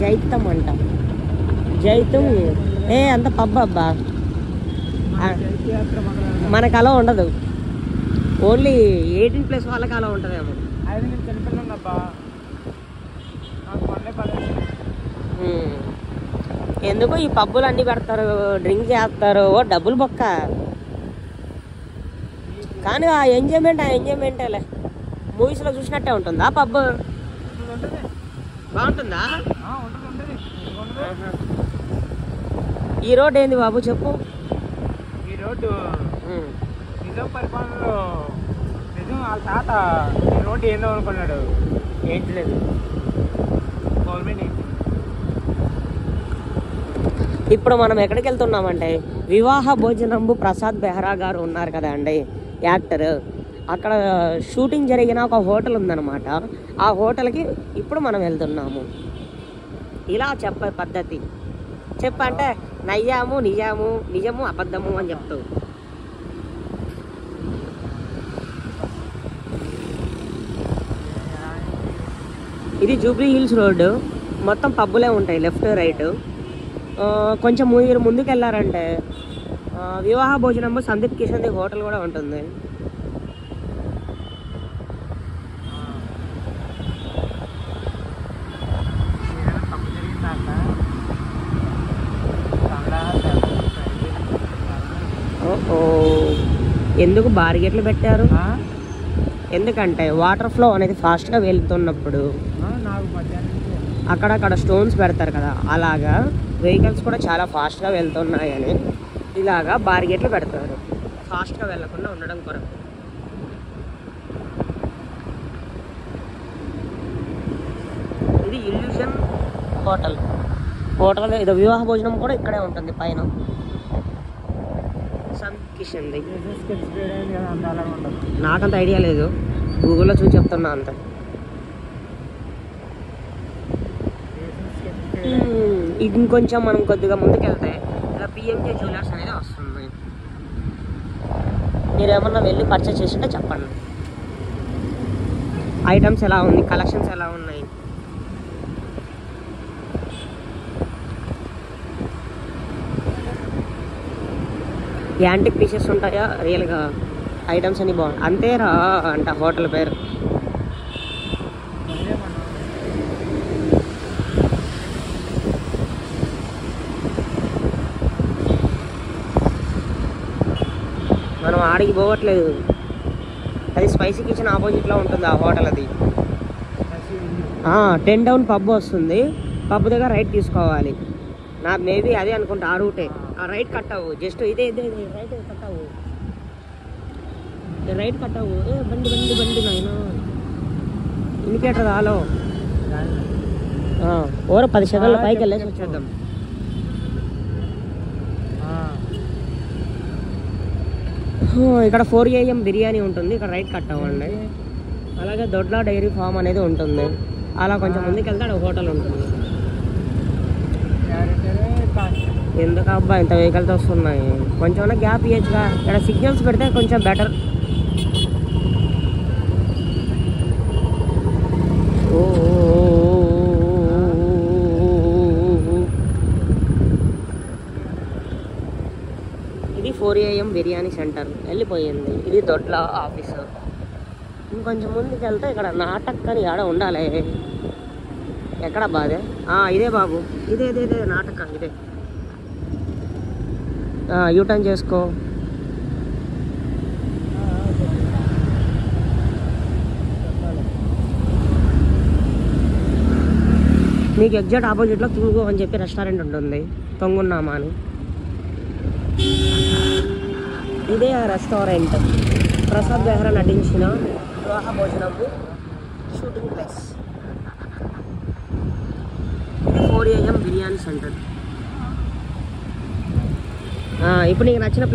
జైతం అంట. జైతం అంత పబ్ అబ్బా. మనకు అలా ఉండదు, ఓన్లీ 18+ వాళ్ళకి అలా ఉంటుందేమో. ఎందుకు ఈ పబ్బులు అన్నీ పెడతారు, డ్రింక్ చేస్తారు, డబ్బులు బొక్క. కానీ ఆ ఎంజాయ్మెంటేలే. మూవీస్లో చూసినట్టే ఉంటుందా పబ్? బాగుంటుందా? ఈ రోడ్డు ఏంది బాబు చెప్పు? ఈ రోడ్డు నిజాం పరిపాలనలో నిజం వాళ్ళ తాత ఈ రోడ్డు ఏందో అనుకున్నాడు, ఏంటలేదు గవర్నమెంట్. ఇప్పుడు మనం ఎక్కడికి వెళ్తున్నామంటే వివాహ భోజనంబు ప్రసాద్ బెహ్రా గారు ఉన్నారు కదా అండి, యాక్టర్. అక్కడ షూటింగ్ జరిగిన ఒక హోటల్ ఉందన్నమాట. ఆ హోటల్కి ఇప్పుడు మనం వెళ్తున్నాము. ఇలా చెప్పే పద్ధతి. చెప్పంటే నయ్యాము నిజాము, నిజము అబద్ధము అని చెప్తావు. ఇది జూబ్లీ హిల్స్ రోడ్డు. మొత్తం పబ్బులే ఉంటాయి లెఫ్ట్ రైట్. కొంచెం మీరు ముందుకు వెళ్ళారంటే వివాహ భోజనము సందీప్ కిషన్ది హోటల్ కూడా ఉంటుంది. ఎందుకు బారిగేట్లు పెట్టారు? ఎందుకంటే వాటర్ ఫ్లో అనేది ఫాస్ట్గా వెళ్తున్నప్పుడు అక్కడక్కడ స్టోన్స్ పెడతారు కదా, అలాగా వెహికల్స్ కూడా చాలా ఫాస్ట్గా వెళ్తున్నాయని ఇలాగా బారిగేట్లు పెడతారు, ఫాస్ట్గా వెళ్ళకుండా ఉండడం కొరకు. ఇది ఇల్యూషన్ హోటల్. ఇది వివాహ భోజనం కూడా ఇక్కడే ఉంటుంది పైన. కిషన్ది నాకంత ఐడియా లేదు, గూగుల్లో చూసి చెప్తున్నా అంత. ఇంకొంచెం మనం కొద్దిగా ముందుకెళ్తే ఇలా పిఎంజే జ్యువెలర్స్ అనేది వస్తుంది. మీరు ఏమన్నా వెళ్ళి పర్చేస్ చేసింటే చెప్పండి, ఐటమ్స్ ఎలా ఉంది, కలెక్షన్స్ ఎలా ఉన్నాయి. యాంటిక్ పీసెస్ ఉంటాయా, రియల్గా ఐటమ్స్ అని బాగుంటాయి. అంతేరా అంట హోటల్ పేరు. మనం ఆడికి పోవట్లేదు, అది స్పైసీ కిచెన్ ఆపోజిట్లో ఉంటుంది ఆ హోటల్. అది 10 టౌన్ పబ్ వస్తుంది, పబ్ దగ్గర రైట్ తీసుకోవాలి. నాకు మేబీ అదే అనుకుంటా, ఆ రూటే. ఆ రైట్ కట్ అవ్వు, జస్ట్ ఇదే రైట్ కట్ అవ్వు, రైట్ కట్ అవ్వు. బండి నాయన ఇండికేటర్ రాలో. ఓరో 10 సెకండ్ల పైకి వెళ్ళేసి వచ్చేద్దాం. ఇక్కడ 4 AM బిర్యానీ ఉంటుంది, ఇక్కడ రైట్ కట్ అవ్వండి. అలాగే దొడ్లా డైరీ ఫామ్ అనేది ఉంటుంది. అలా కొంచెం ముందుకు వెళ్తే అక్కడ హోటల్ ఉంటుంది. ఎందుకు అబ్బా ఇంత వెహికల్స్ వస్తున్నాయి, కొంచెం గ్యాప్ ఇవ్వచ్చుగా. ఇక్కడ సిగ్నల్స్ పెడితే కొంచెం బెటర్. ఇది 4 AM బిర్యానీ సెంటర్ వెళ్ళిపోయింది. ఇది దొడ్ల ఆఫీసు. ఇంకొంచెం ముందుకు వెళ్తే ఇక్కడ నాటక్ అని ఆడ ఉండాలి. ఎక్కడ బాదే? ఇదే బాబు, ఇదే నాటక. ఇదే యూటర్న్ చేసుకో. మీకు ఎగ్జాక్ట్ ఆపోజిట్లో తుంగు అని చెప్పి రెస్టారెంట్ ఉంటుంది, తొంగున్నామా అని. ఇదే ఆ రెస్టారెంట్, ప్రసాద్ బెహ్రా నటించిన వివాహ భోజనము షూటింగ్ ప్లేస్. ఇది 4 AM బిర్యానీ సెంటర్. ఇప్పుడు నీకు నచ్చిన